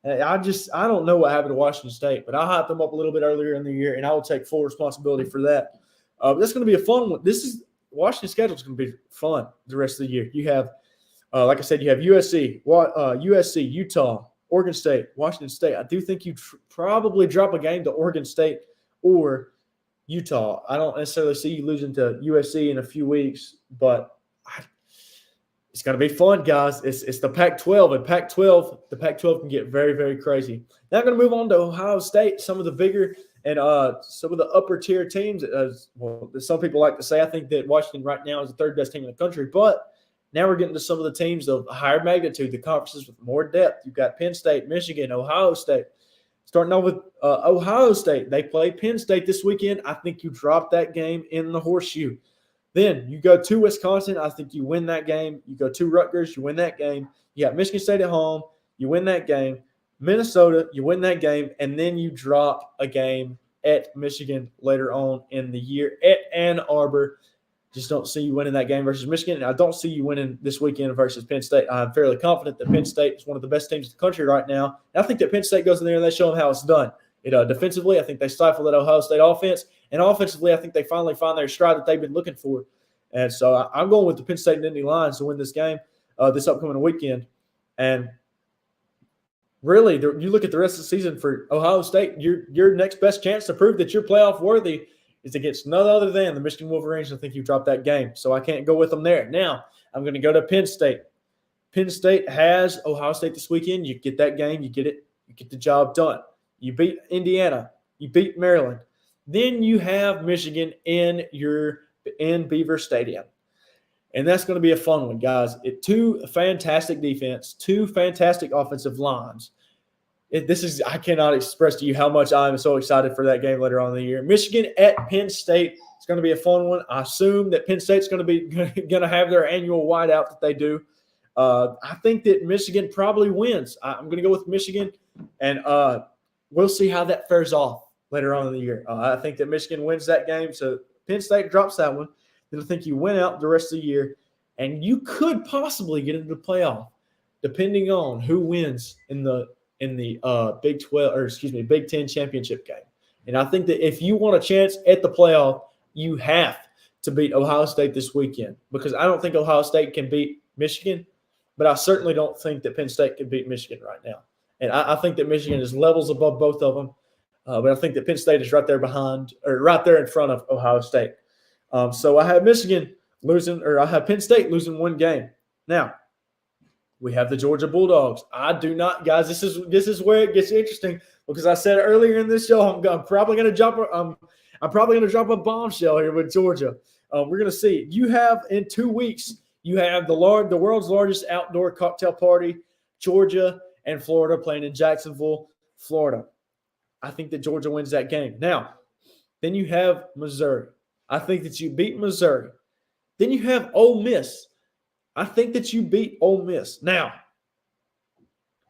A: I don't know what happened to Washington State, but I hyped them up a little bit earlier in the year, and I will take full responsibility for that. That's going to be a fun one. Washington's schedule is going to be fun the rest of the year. You have, like I said, you have USC, Utah, Oregon State, Washington State. I do think you probably drop a game to Oregon State or Utah. I don't necessarily see you losing to USC in a few weeks, but it's going to be fun, guys. It's the Pac-12, and the Pac-12 can get very, very crazy. Now I'm going to move on to Ohio State, some of the bigger and some of the upper-tier teams. Some people like to say. I think that Washington right now is the third best team in the country, but now we're getting to some of the teams of higher magnitude, the conferences with more depth. You've got Penn State, Michigan, Ohio State. Starting off with Ohio State. They play Penn State this weekend. I think you drop that game in the horseshoe. Then you go to Wisconsin. I think you win that game. You go to Rutgers. You win that game. You got Michigan State at home. You win that game. Minnesota, you win that game. And then you drop a game at Michigan later on in the year at Ann Arbor. Just don't see you winning that game versus Michigan. And I don't see you winning this weekend versus Penn State. I'm fairly confident that Penn State is one of the best teams in the country right now. And I think that Penn State goes in there and they show them how it's done. Defensively, I think they stifle that Ohio State offense. And offensively, I think they finally find their stride that they've been looking for. And so I'm going with the Penn State and Indy Lions to win this game this upcoming weekend. And really, you look at the rest of the season for Ohio State, your next best chance to prove that you're playoff worthy is against none other than the Michigan Wolverines. I think you dropped that game, so I can't go with them there. Now, I'm going to go to Penn State. Penn State has Ohio State this weekend. You get that game, you get it, you get the job done. You beat Indiana, you beat Maryland. Then you have Michigan in Beaver Stadium. And that's going to be a fun one, guys. Two fantastic defense, two fantastic offensive lines. I cannot express to you how much I'm so excited for that game later on in the year. Michigan at Penn State. It's going to be a fun one. I assume that Penn State's going to have their annual whiteout that they do. I think that Michigan probably wins. I'm going to go with Michigan, and we'll see how that fares off later on in the year. I think that Michigan wins that game, so Penn State drops that one. Then I think you win out the rest of the year, and you could possibly get into the playoff, depending on who wins in the Big Ten championship game. And I think that if you want a chance at the playoff, you have to beat Ohio State this weekend, because I don't think Ohio State can beat Michigan, but I certainly don't think that Penn State can beat Michigan right now. And I think that Michigan is levels above both of them, but I think that Penn State is right there in front of Ohio State. So I have Michigan losing, or I have Penn State losing one game. Now, we have the Georgia Bulldogs. I do not, guys. This is where it gets interesting, because I said earlier in this show I'm probably going to drop a bombshell here with Georgia. We're going to see. You have in 2 weeks. You have the world's largest outdoor cocktail party, Georgia and Florida playing in Jacksonville, Florida. I think that Georgia wins that game. Now, then you have Missouri. I think that you beat Missouri. Then you have Ole Miss. I think that you beat Ole Miss. Now,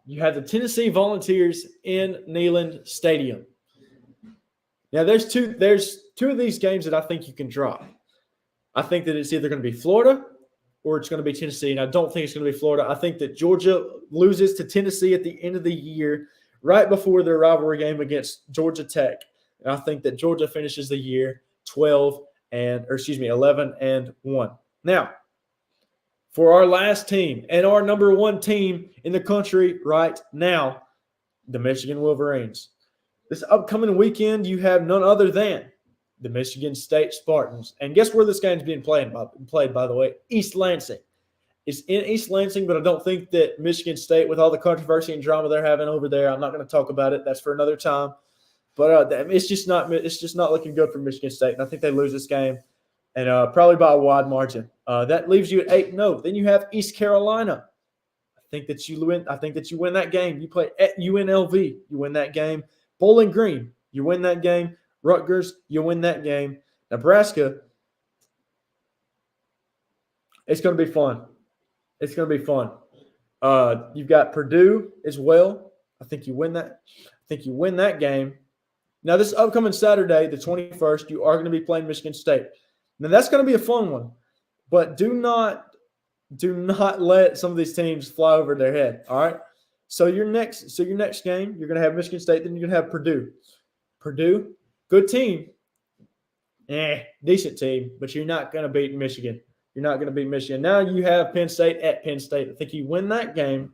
A: you have the Tennessee Volunteers in Neyland Stadium. Now, there's two of these games that I think you can drop. I think that it's either going to be Florida or it's going to be Tennessee, and I don't think it's going to be Florida. I think that Georgia loses to Tennessee at the end of the year, right before their rivalry game against Georgia Tech. And I think that Georgia finishes the year 11-1. Now, for our last team and our number one team in the country right now, the Michigan Wolverines. This upcoming weekend, you have none other than the Michigan State Spartans. And guess where this game's being played, by the way? East Lansing. It's in East Lansing, but I don't think that Michigan State, with all the controversy and drama they're having over there, I'm not going to talk about it. That's for another time. But it's just not looking good for Michigan State, and I think they lose this game, and probably by a wide margin. That leaves you at 8-0. Then you have East Carolina. I think that you win that game. You play at UNLV. You win that game. Bowling Green. You win that game. Rutgers. You win that game. Nebraska. It's going to be fun. It's going to be fun. You've got Purdue as well. I think you win that. Game. Now, this upcoming Saturday, the 21st, you are going to be playing Michigan State. Now, that's going to be a fun one, but do not let some of these teams fly over their head. All right. So your next game, you're going to have Michigan State. Then you're going to have Purdue. Purdue, good team, decent team, but you're not going to beat Michigan. You're not going to beat Michigan. Now you have Penn State at Penn State. I think you win that game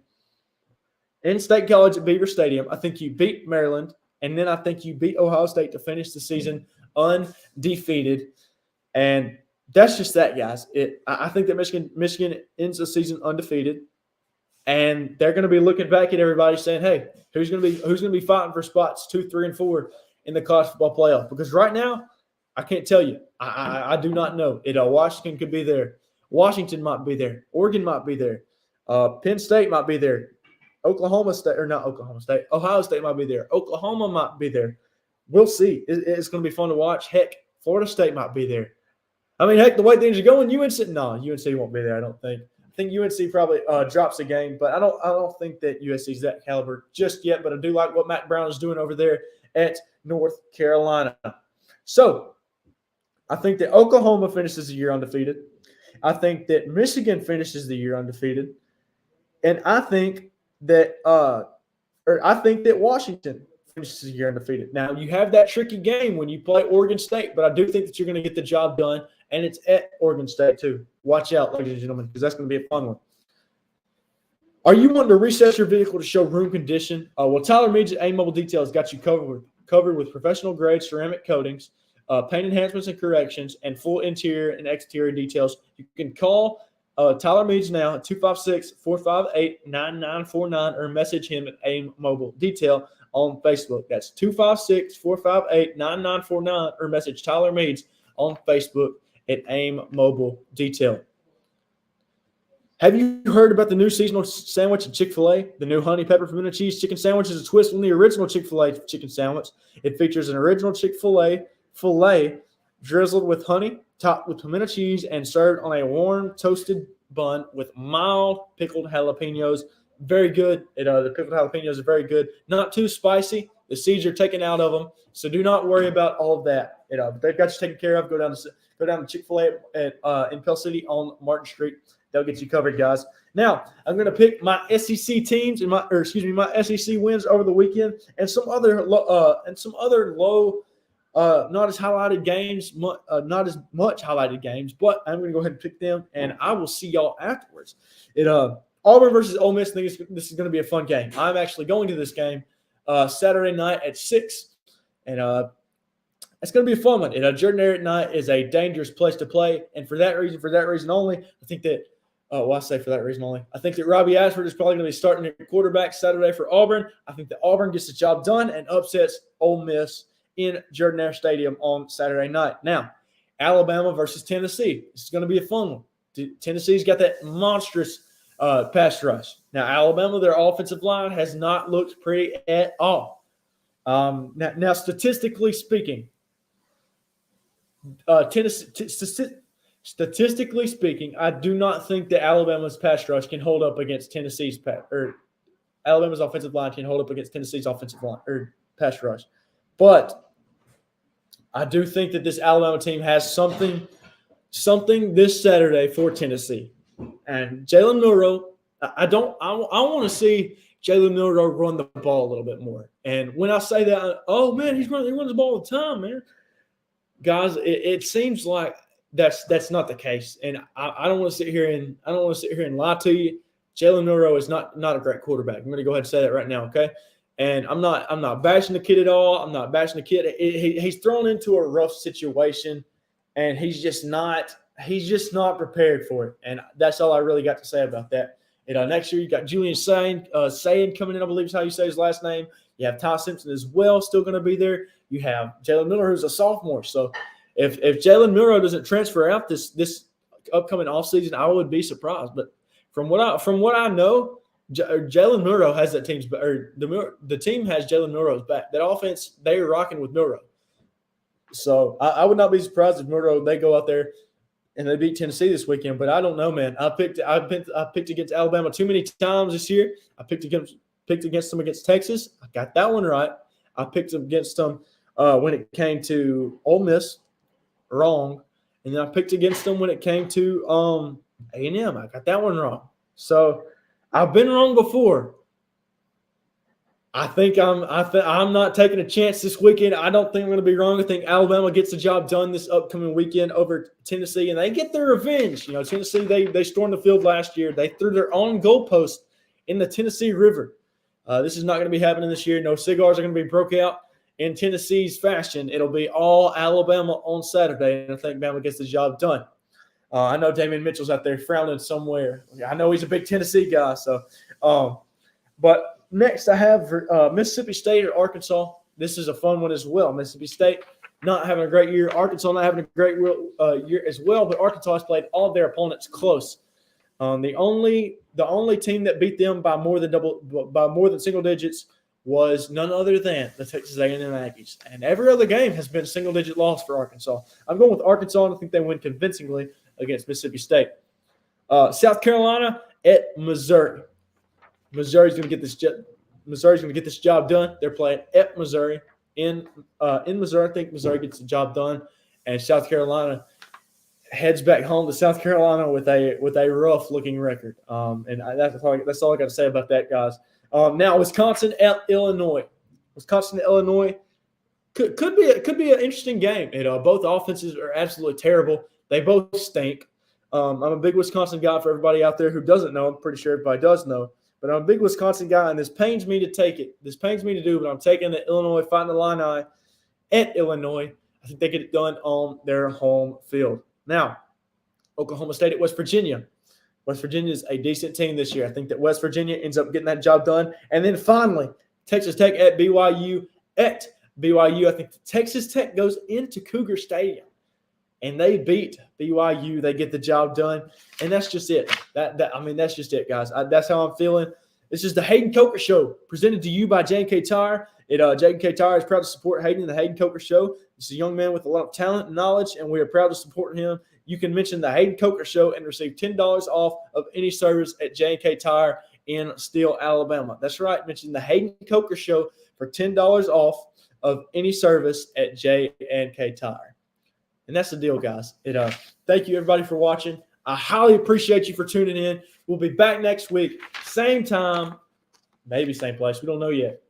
A: in State College at Beaver Stadium. I think you beat Maryland. And then I think you beat Ohio State to finish the season undefeated. And that's just that, guys. I think that Michigan ends the season undefeated. And they're going to be looking back at everybody saying, hey, who's going to be fighting for spots 2, 3, and 4 in the college football playoff? Because right now, I can't tell you. I do not know. Washington could be there. Washington might be there. Oregon might be there. Penn State might be there. Ohio State might be there. Oklahoma might be there. We'll see. It's going to be fun to watch. Heck, Florida State might be there. I mean, heck, the way things are going, UNC won't be there, I don't think. I think UNC probably drops a game, but I don't think that USC's that caliber just yet, but I do like what Matt Brown is doing over there at North Carolina. So I think that Oklahoma finishes the year undefeated. I think that Michigan finishes the year undefeated, and I think that Washington finishes the year undefeated. Now you have that tricky game when you play Oregon State, but I do think that you're going to get the job done, and it's at Oregon State too. Watch out, ladies and gentlemen, because that's going to be a fun one. Are you wanting to reset your vehicle to show room condition? Well, Tyler Meads at A Mobile Details got you covered with professional grade ceramic coatings, paint enhancements and corrections, and full interior and exterior details. You can call Tyler Meads now at 256-458-9949 or message him at A Mobile Detail on Facebook. That's 256-458-9949 or message Tyler Meads on Facebook at AIM Mobile Detail. Have you heard about the new seasonal sandwich at Chick-fil-A? The new honey pepper pimento cheese chicken sandwich is a twist on the original Chick-fil-A chicken sandwich. It features an original Chick-fil-A filet drizzled with honey, topped with pimento cheese, and served on a warm toasted bun with mild pickled jalapenos. Very good. The pickled jalapenos are very good. Not too spicy. The seeds are taken out of them, so do not worry about all of that. They've got you taken care of. Go down to Chick-fil-A in Pell City on Martin Street. They'll get you covered, guys. Now, I'm going to pick my SEC teams and my SEC wins over the weekend, and some other low, not as highlighted games, not as much highlighted games, but I'm going to go ahead and pick them, and I will see y'all afterwards. Auburn versus Ole Miss. I think this is going to be a fun game. I'm actually going to this game Saturday night at 6, and it's going to be a fun one. Jordan Hare at night is a dangerous place to play, and for that reason only, I think that. I say for that reason only. I think that Robbie Ashford is probably going to be starting at quarterback Saturday for Auburn. I think that Auburn gets the job done and upsets Ole Miss in Jordan Hare Stadium on Saturday night. Now, Alabama versus Tennessee. This is going to be a fun one. Tennessee's got that monstrous pass rush. Now, Alabama, their offensive line has not looked pretty at all. Now, statistically speaking, Statistically speaking, I do not think that Alabama's pass rush can hold up against Alabama's offensive line can hold up against Tennessee's offensive line or pass rush. But I do think that this Alabama team has something this Saturday for Tennessee. And Jalen Milroe, I want to see Jalen Milroe run the ball a little bit more. And when I say that, oh man, he runs the ball all the time, man. Guys, it seems like that's not the case, and I don't want to sit here and lie to you. Jalen Milroe is not a great quarterback. I'm going to go ahead and say that right now, okay? And I'm not bashing the kid at all. I'm not bashing the kid. He's thrown into a rough situation, and he's just not prepared for it. And that's all I really got to say about that. Next year you got Julian Sayin coming in, I believe is how you say his last name. You have Ty Simpson as well, still going to be there. You have Jalen Miller, who's a sophomore, so. If Jalen Milroe doesn't transfer out this upcoming offseason, I would be surprised. But from what I know, Jalen Milroe has that team's or the team has Jalen Milroe's back. That offense, they are rocking with Milroe. So I would not be surprised if Milroe they go out there and they beat Tennessee this weekend. But I don't know, man. I picked against Alabama too many times this year. I picked against them against Texas. I got that one right. I picked against them when it came to Ole Miss. Wrong, and then I picked against them when it came to A&M. I got that one wrong. So I've been wrong before. I think I'm not taking a chance this weekend. I don't think I'm going to be wrong. I think Alabama gets the job done this upcoming weekend over Tennessee, and they get their revenge. Tennessee they stormed the field last year. They threw their own goalpost in the Tennessee River. This is not going to be happening this year. No cigars are going to be broke out. In Tennessee's fashion, it'll be all Alabama on Saturday, and I think Bama gets the job done. I know Damian Mitchell's out there frowning somewhere. I know he's a big Tennessee guy. So, but next I have Mississippi State or Arkansas. This is a fun one as well. Mississippi State not having a great year. Arkansas not having a great year as well, but Arkansas has played all of their opponents close. The only team that beat them by more than single digits was none other than the Texas A&M Aggies. And every other game has been a single-digit loss for Arkansas. I'm going with Arkansas, and I think they win convincingly against Mississippi State. South Carolina at Missouri. Missouri's going to get this job done. They're playing at Missouri in Missouri. I think Missouri gets the job done. and South Carolina heads back home to South Carolina with a rough looking record. And that's all I got to say about that, guys. Now Wisconsin at Illinois. Wisconsin at Illinois could be an interesting game. Both offenses are absolutely terrible. They both stink. I'm a big Wisconsin guy for everybody out there who doesn't know. I'm pretty sure everybody does know. But I'm a big Wisconsin guy, and this pains me to take it. This pains me to do, but I'm taking the Illinois Fighting Illini at Illinois. I think they get it done on their home field. Now, Oklahoma State at West Virginia. West Virginia is a decent team this year. I think that West Virginia ends up getting that job done. And then finally, Texas Tech at BYU. At BYU, I think Texas Tech goes into Cougar Stadium, and they beat BYU. They get the job done, and that's just it. That's just it, guys. That's how I'm feeling. This is the Hayden Coker Show, presented to you by J&K Tire. J&K Tire is proud to support Hayden and the Hayden Coker Show. This is a young man with a lot of talent and knowledge, and we are proud to support him. You can mention the Hayden Coker Show and receive $10 off of any service at J&K Tire in Steele, Alabama. That's right. Mention the Hayden Coker Show for $10 off of any service at J&K Tire. And that's the deal, guys. Thank you, everybody, for watching. I highly appreciate you for tuning in. We'll be back next week, same time, maybe same place. We don't know yet.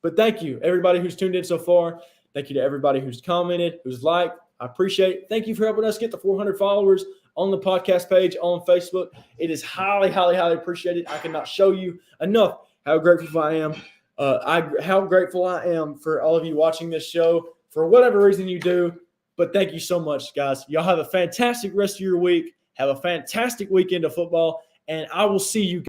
A: But thank you, everybody who's tuned in so far. Thank you to everybody who's commented, who's liked. I appreciate it. Thank you for helping us get the 400 followers on the podcast page on Facebook. It is highly, highly, highly appreciated. I cannot show you enough how grateful I am. How grateful I am for all of you watching this show for whatever reason you do. But thank you so much, guys. Y'all have a fantastic rest of your week. Have a fantastic weekend of football, and I will see you guys.